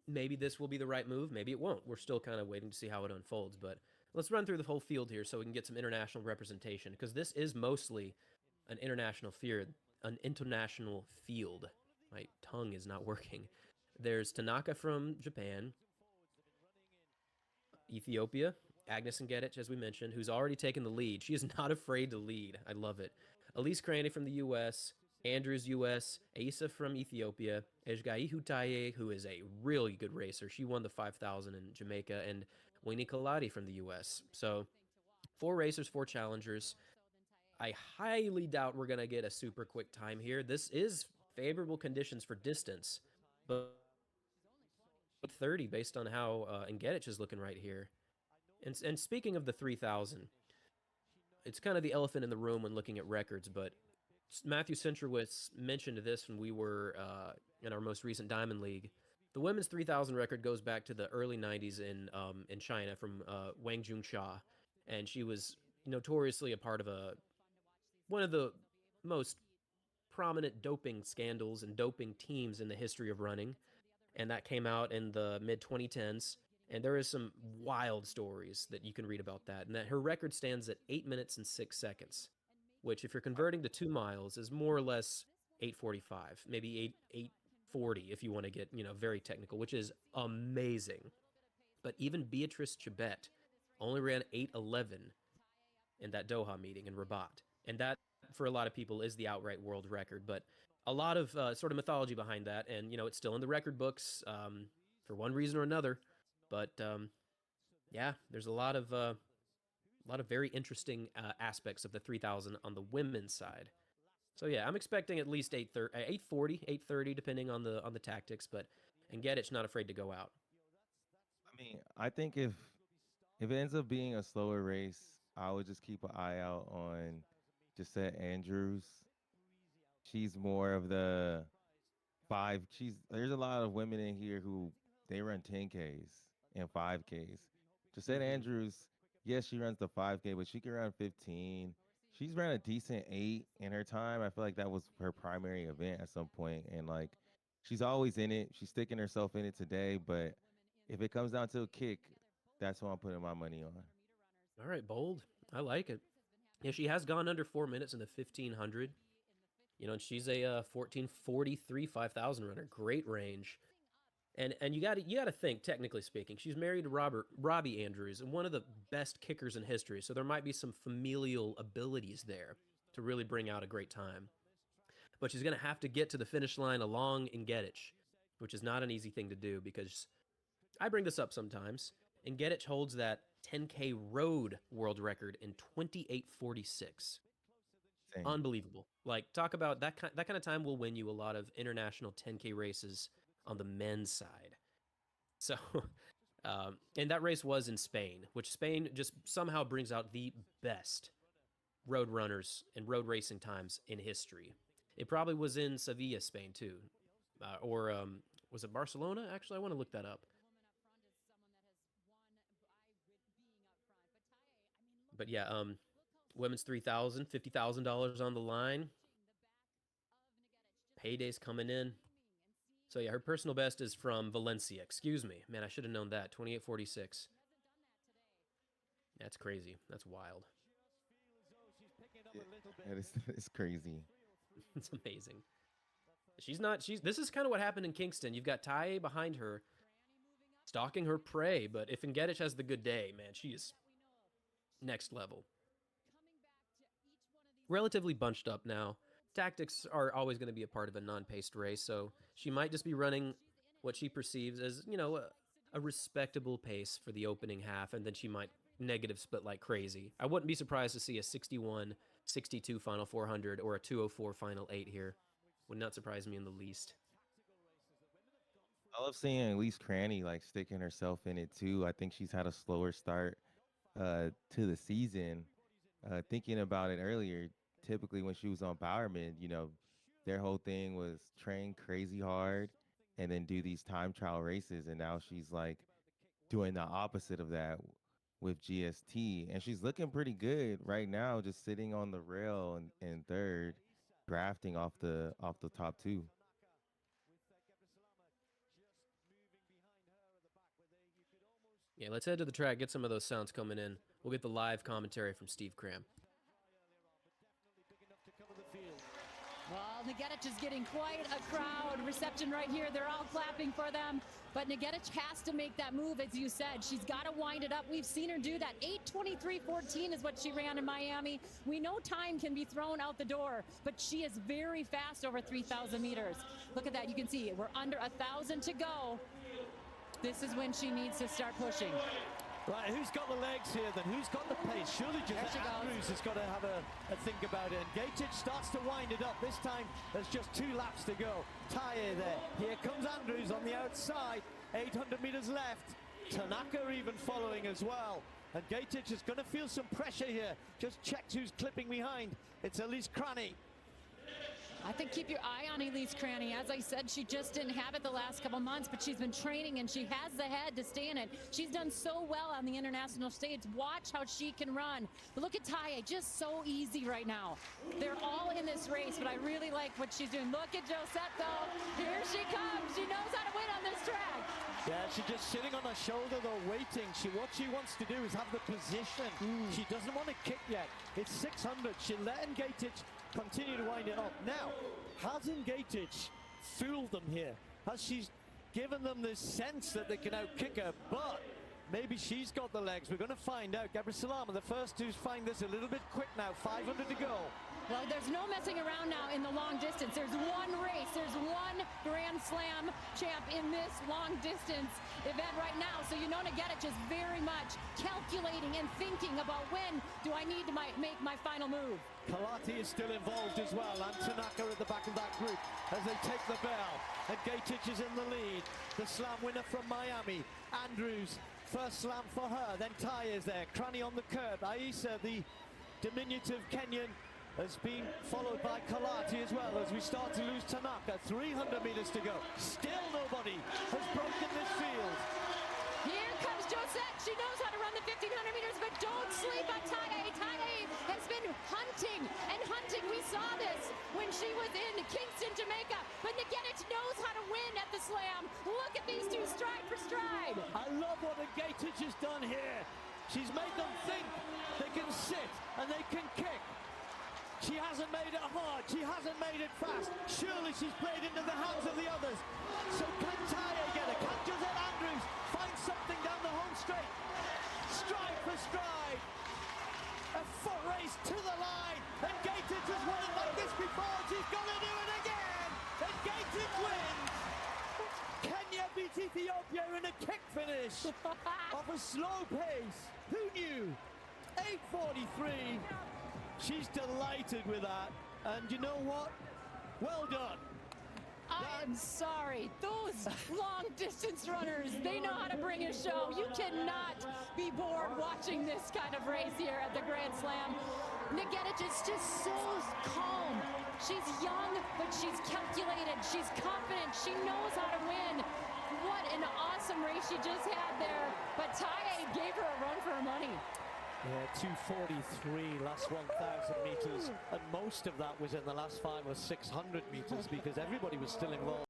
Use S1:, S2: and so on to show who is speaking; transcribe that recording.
S1: maybe this will be the right move. Maybe it won't. We're still kind of waiting to see how it unfolds. But let's run through the whole field here so we can get some international representation because this is mostly an international field. An international field. My tongue is not working. There's Tanaka from Japan, Ethiopia, Agness Ng'etich, as we mentioned, who's already taken the lead. She is not afraid to lead. I love it. Elise Cranny from the U.S., Andrews U.S., Asa from Ethiopia, Ejgaihu Taye, who is a really good racer. She won the 5,000 in Jamaica, and Winnie Kaladi from the U.S. So four racers, four challengers. I highly doubt we're going to get a super quick time here. This is favorable conditions for distance, but 30 based on how Ng'etich is looking right here. And speaking of the 3,000, it's kind of the elephant in the room when looking at records, but Matthew Centrowitz mentioned this when we were in our most recent Diamond League. The women's 3,000 record goes back to the early 90s in China from Wang Junxia, and she was notoriously a part of one of the most prominent doping scandals and doping teams in the history of running, and that came out in the mid 2010s. And there is some wild stories that you can read about that, and that her record stands at 8 minutes and 6 seconds, which, if you're converting to 2 miles, is more or less 8:45, maybe 8:40 if you want to get very technical, which is amazing. But even Beatrice Chibet only ran 8:11 in that Doha meeting in Rabat, and that for a lot of people is the outright world record. But a lot of sort of mythology behind that, and it's still in the record books for one reason or another. But yeah, there's a lot of very interesting aspects of the 3,000 on the women's side. So yeah, I'm expecting at least 8:40, 8:30, depending on the tactics. But Ng'etich not afraid to go out.
S2: I mean, I think if it ends up being a slower race, I would just keep an eye out on Jessette Andrews. She's more of the five. There's a lot of women in here who they run 10Ks and 5Ks. Jessette
S1: Mm-hmm.
S2: Andrews, yes, she runs the 5K, but she can run 15. She's ran a decent 8 in her time. I feel like that was her primary event at some point, and like she's always in it. She's sticking herself in it today, but if it comes down to a kick, that's what I'm putting my money on.
S1: All right, bold. I like it. Yeah, she has gone under 4 minutes in the 1500. And she's a 14:43 5,000 runner. Great range. And you got to think, technically speaking, she's married to Robbie Andrews, and one of the best kickers in history. So there might be some familial abilities there to really bring out a great time. But she's going to have to get to the finish line along Ng'etich, which is not an easy thing to do because I bring this up sometimes. Ng'etich holds that 10K road world record in 28:46.
S2: Same.
S1: Unbelievable. Like, talk about that kind of time will win you a lot of international 10K races on the men's side. So, and that race was in Spain, which Spain just somehow brings out the best road runners and road racing times in history. It probably was in Sevilla, Spain, too. Or was it Barcelona? Actually, I want to look that up. But yeah, women's 3,000, $50,000 on the line. Payday's coming in. So yeah, her personal best is from Valencia. Excuse me. Man, I should have known that. 28:46. That's crazy. That's wild.
S2: Yeah, it's crazy.
S1: It's amazing. She's this is kind of what happened in Kingston. You've got Taye behind her, stalking her prey, but if Ng'etich has the good day, man, she is next level. Relatively bunched up now. Tactics are always going to be a part of a non-paced race, so she might just be running what she perceives as, a respectable pace for the opening half, and then she might negative split like crazy. I wouldn't be surprised to see a 61, 62 final 400 or a 204 final 8 here. Would not surprise me in the least.
S2: I love seeing Elise Cranny like sticking herself in it too. I think she's had a slower start to the season. Thinking about it earlier, typically when she was on Bowerman, their whole thing was train crazy hard and then do these time trial races. And now she's like doing the opposite of that with GST. And she's looking pretty good right now, just sitting on the rail and third, drafting off the top two.
S1: Yeah, let's head to the track, get some of those sounds coming in. We'll get the live commentary from Steve Cram.
S3: Well, Ng'etich is getting quite a crowd reception right here. They're all clapping for them. But Ng'etich has to make that move, as you said. She's got to wind it up. We've seen her do that. 8:23.14 is what she ran in Miami. We know time can be thrown out the door, but she is very fast over 3,000 meters. Look at that. You can see we're under 1,000 to go. This is when she needs to start pushing.
S4: Right, who's got the legs here then? Who's got the pace? Surely just Andrews has got to have a think about it. And Ng'etich starts to wind it up. This time, there's just 2 laps to go. Taye there. Here comes Andrews on the outside. 800 meters left. Tanaka even following as well. And Ng'etich is going to feel some pressure here. Just checked who's clipping behind. It's Elise Cranny.
S3: I think keep your eye on Elise Cranny. As I said, she just didn't have it the last couple months, but she's been training and she has the head to stay in it. She's done so well on the international stage. Watch how she can run. But look at Taye, just so easy right now. They're all in this race, but I really like what she's doing. Look at Josette, though. Here she comes. She knows how to win on this track.
S4: Yeah, she's just sitting on her shoulder, though, waiting. What she wants to do is have the position. She doesn't want to kick yet. It's 600. She'll let Ng'etich continue to wind it up. Now, has Ng'etich fooled them here? Has she given them this sense that they can outkick her? But maybe she's got the legs. We're going to find out. Gabri Salama, the first to find this a little bit quick now. 500 to go.
S3: Well, there's no messing around now in the long distance. There's one race. There's one Grand Slam champ in this long distance event right now. So you know Ng'etich is very much calculating and thinking about when do I need to make my final move.
S4: Kalati is still involved as well, and Tanaka at the back of that group as they take the bell. And Ng'etich is in the lead. The slam winner from Miami. Andrews, first slam for her. Then Taye is there. Cranny on the curb. Aisa, the diminutive Kenyan, has been followed by Kalati as well as we start to lose Tanaka. 300 meters to go. Still nobody has broken this field.
S3: Here comes Josette. She knows how to run the 1,500 meters, but don't sleep on Taye. Taye has been hunting and hunting. We saw this when she was in Kingston, Jamaica. But Ng'etich knows how to win at the slam. Look at these two stride for stride.
S4: I love what Ng'etich has done here. She's made them think they can sit and they can kick. She hasn't made it hard. She hasn't made it fast. Surely she's played into the hands of the others. So can Taye get it? Can Josette Andrews find something down the home straight? Stride for stride. A foot race to the line. And Ng'etich has won it like this before. She's going to do it again. And Ng'etich wins. Kenya beats Ethiopia in a kick finish off a slow pace. Who knew? 8:43. She's delighted with that. And you know what? Well done.
S3: I am sorry. Those long-distance runners, they know how to bring a show. You cannot be bored watching this kind of race here at the Grand Slam. Ng'etich is just so calm. She's young, but she's calculated. She's confident. She knows how to win. What an awesome race she just had there. But Taye gave her a run for her money.
S4: Yeah, 2:43 last 1,000 meters, and most of that was in the last 500 or 600 meters because everybody was still involved.